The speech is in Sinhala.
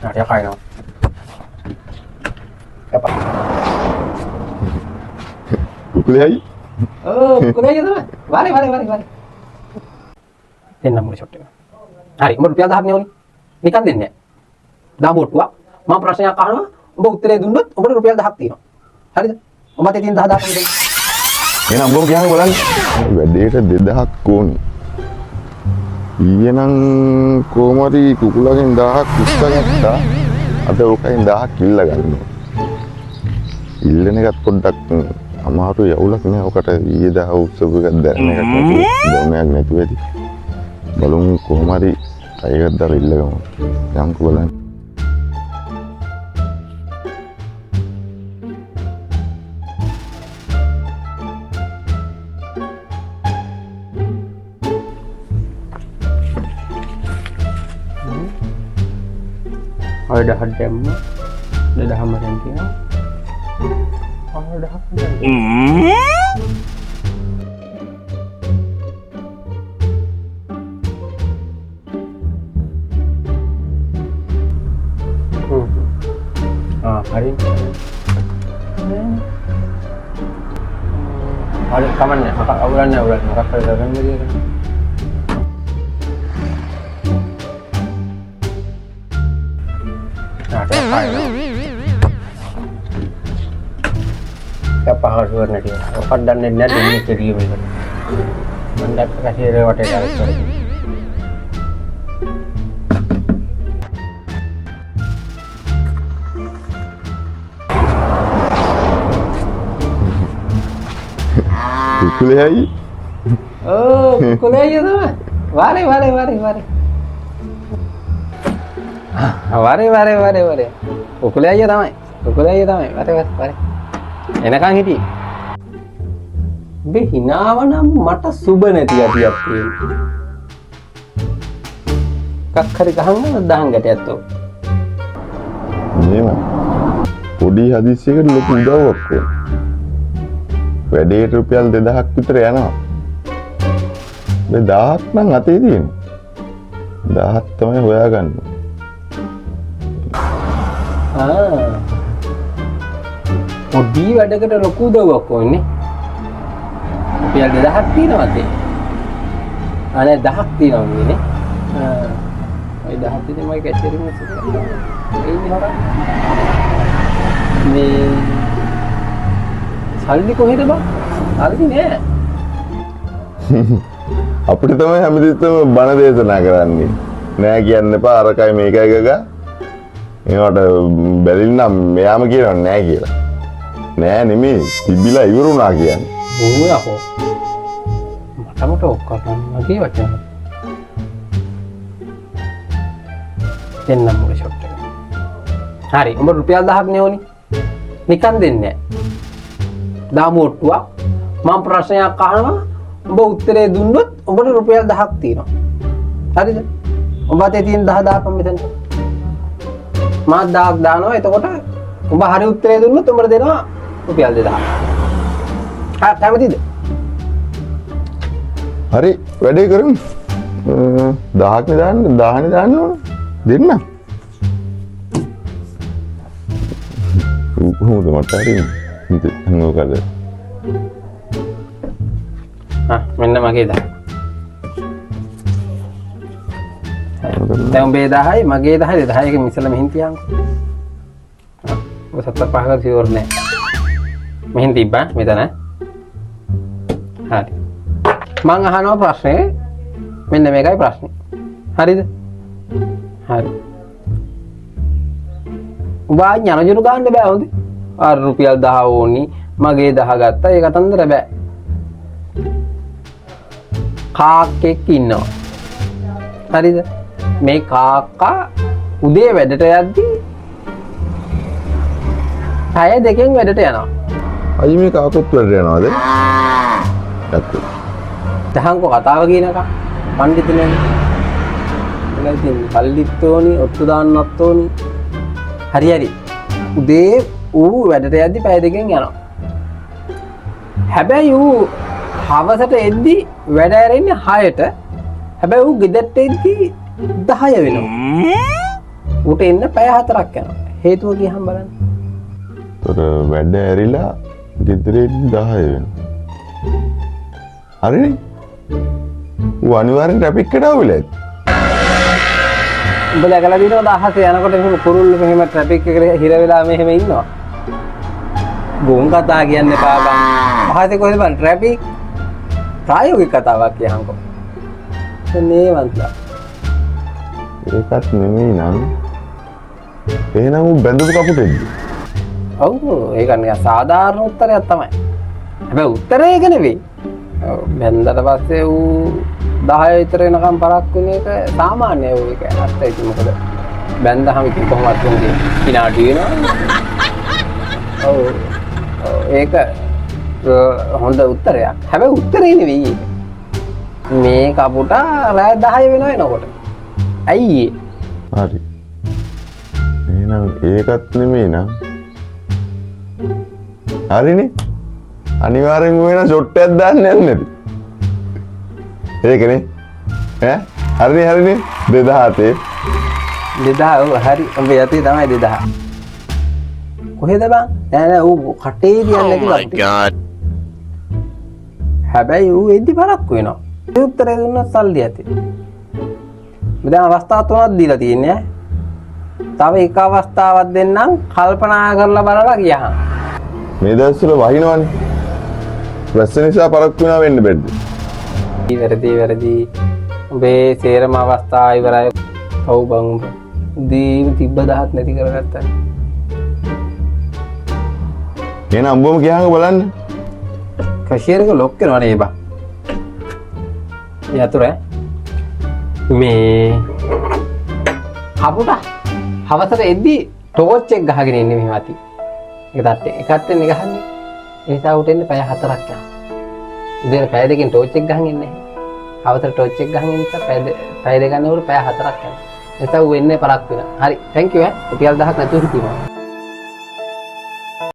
dia kain no. Apa? කුකුලයි. Oh, kuliah gitu mah. Balik. Tenang mulai shot. Hari, umur rupiah dahak nih oni. Nikan din ya. Dah botuak. Mau prasanya kahana, umur utere dundut, umur rupiah dahak tino. Hari, umur tetin dahak gitu. එහෙනම් බෝ කියන්න බලන්න. වැඩේට 2000ක් ඕනි. ඊයේනම් කොහමරි කුකුලගෙන් 1000ක් උස්සගත්තා. අද ඕකෙන් 1000ක් ඉල්ල ගන්නවා. ඉල්ලන එකත් පොඩ්ඩක් අමාරු යවුලක් නෑ. ඔකට ඊයේ 1000 උස්සපු එකක් දැරන එකක් නැතුව දොමයක් නැතුව ඇති. බලමු කොහමරි අයකට දාලා ඉල්ල ගමු. යම්කෝ බලන්න. Ada hadam, ada hamaran dia. Ada hamaran. Hari. Hari kaman ya, kakak bulan kakak perdagangan dia. Nah, dia kain. Siapa harus warna dia? Okat dan nenek ini kiri begitu. Mendak kasih lewat dari sore. කුකුලයි. Oh, kuliah aja sama. Mari. Mari. Kuliah aja tamai. Mari. Enakan hiti. Be hinawa නම් මට සුබ නැති ගතියක් තියෙනවා. කක් හරි ගහන්න දහන් ගැටයක් තෝ. මේව පොඩි හදිස්සියකට ලොකු උදව්වක් ඕන. වැඩේට රුපියල් 2000ක් විතර යනවා. මේ 1000ක් නම් අතේ තියෙනවා. 1000ක් තමයි හොයාගන්න. පොඩි වැඩකට ලොකු උදව්වක් ඕනේ. රුපියල් 2000ක් තියෙනවා අතේ. අනේ 1000ක් තියෙනවා නේ. ඒ 1000 තියෙන්නේ මගේ කැෂරින් එක. එන්නේ හොරා. මේ සල්ලි කොහෙද බං? හරි නෑ. අපිට තමයි හැමදෙස්සම බණ දේශනා කරන්නේ. නෑ කියන්න එපා අරකයි මේකයි ගගා. ඒකට බැරිල් නම් මෙයාම කියනවා නෑ කියලා. නෑ නෙමෙයි තිබිලා ඉවරුණා කියන්නේ. ඕව යකෝ. මටමට ඔක්කොටම මගේ වචන. දෙන්නම් මොකද ෂොට් එක. හරි උඹ රුපියල් 1000ක් නේ ඕනි. නිකන් දෙන්නේ නෑ. දාමෝට්ටුවක් මම ප්‍රශ්නයක් අහනවා උඹ උත්තරේ දුන්නොත් උඹට රුපියල් 1000ක් තියෙනවා. හරිද? උඹ අතේ තියෙන 10 දාපන් මෙතන. මාත් 1000ක් දානවා. එතකොට උඹ හරි උත්තරේ දුන්නොත් උඹට දෙනවා රුපියල් 2000. හා කැමතිද? හරි වැඩේ කරමු. 1000ක් නේ දාන්න ඕන. දෙන්න. කොහොමද මට හරියන්නේ? මොකද? මෙන්න මගේ 1000. දැන් උඹේ 10යි මගේ 10යි 10ක මිසල මෙහින් තියන්කෝ. ඔය 75ක සිවර් නෑ. මෙහින් තිබ්බා මෙතන. හරි. මං අහනවා ප්‍රශ්නේ. මෙන්න මේකයි ප්‍රශ්නේ. හරිද? හරි. උඹ යනජුරු ගන්න බෑ හොඳේ. අර රුපියල් 10 ඕනි. මගේ 10 ගත්තා. ඒක තන්දර බෑ. කාක්කෙක් ඉන්නවා. හරිද? මේ කාක්කා උදේ වැඩට යද්දී පැය දෙකෙන් වැඩට යනවා. අයි මේ කාකොත් වැඩට යනවද? ඇත්ත. දහංකො කතාව කියනකම් පඬිතුනේ. එලා ඉතින් පල්ලිත් ඕනි, ඔත්තු දාන්නත් ඕනි. හරි. උදේ ඌ වැඩට යද්දී පැය දෙකෙන් යනවා. හැබැයි ඌ හවසට එද්දි වැඩ ඇරෙන්නේ 6ට. හැබැයි ඌ ගෙදරට එද්දි 10 වෙනවා. ඌට එන්න පැය 4ක් යනවා. හේතුව කියහම බලන්න. තොර වැඩ ඇරිලා ගෙදරේදී 10 වෙනවා. හරිනේ. ඌ අනිවාර්යෙන් ට්‍රැෆික් එකට ආවිලා ඇති. උඹ දැකලා දිනවද අහසේ යනකොට මෙහෙම කුරුල්ලෝ මෙහෙම ට්‍රැෆික් එකට හිර වෙලා මෙහෙම ඉන්නවා. ගෝන් කතා කියන්න එපා බං. අහසේ කොහෙද බං ට්‍රැෆික්? ප්‍රායෝගික කතාවක් කියහන්කෝ. මේ වන්තලා. ඒකත් නෙමෙයි නම්. එහෙනම් ඌ බැඳපු කපුටෙක්ද? ඔව් ඒක නිකන් සාධාරණ උත්තරයක් තමයි. හැබැයි උත්තරේ ඒක නෙවෙයි. බැන්දට පස්සේ ඌ 10 විතර වෙනකම් පරක් වෙන එක සාමාන්‍යයි ඌ ඒක. නැත්නම් ඉතින් මොකද බැන්දහම ඉතින් කොහොමවත් උන්ගේ කිනාටි වෙනවා. ඔව් ඒක හොඳ උත්තරයක්. හැබැයි උත්තරේ නෙවෙයි ඒක. මේ කපුට රෑ 10 වෙනවා එනකොට. ඇයි ඒ? හරි. එහෙනම් ඒකත් නෙමෙයි නම්. හරිනේ. අනිවාර්යෙන් වෙන ෂොට් එකක් දාන්න යන්නේ. ඒකනේ. ඈ හරිනේ 2007. 2000 හරි උඹ යතේ තමයි 2000. කොහෙද බං? නෑ ඌ කටේ තියන්නේ කිව්වා. හැබැයි ඌ එද්දි පරක් වෙනවා. ඒ උත්තරේ දුන්නත් සල්ලි ඇති. දැන් අවස්ථා 3ක් දීලා තියෙන්නේ ඈ. තව එක අවස්ථාවක් දෙන්නම් කල්පනා කරලා බලලා කියහන්. මේ දවස්වල වහිනවනේ. ප්‍රශ්න නිසා පරක් වෙනවා වෙන්න බැද්ද? වැරදි. උඹේ සේරම අවස්ථා ඉවරයි. ඔව් බං උඹ. දීව තිබ්බ දහක් නැති කරගත්තා. එහෙනම් උඹම කියහන් බලන්න. කෂියර් එක ලොක් කරනවා නේ බං. යතුරු මේ කපුටා හවසට එද්දි ටෝච් එක ගහගෙන ඉන්නේ මෙහෙම ඇති. ඒක තත්ත්වය. එකත් වෙන්නේ ගහන්නේ. ඒ නිසා උට එන්නේ පැය 4ක් යනවා. උදේ පැය දෙකෙන් ටෝච් එක ගහන් ඉන්නේ. හවසට ටෝච් එක ගහන් ඉන්න නිසා පැය දෙක ගන්නකොට පැය 4ක් යනවා. ඒ නිසා ඌ එන්නේ පරක් වෙනවා. හරි. thank you රුපියල් 1000ක් නැතුව හිටිනවා.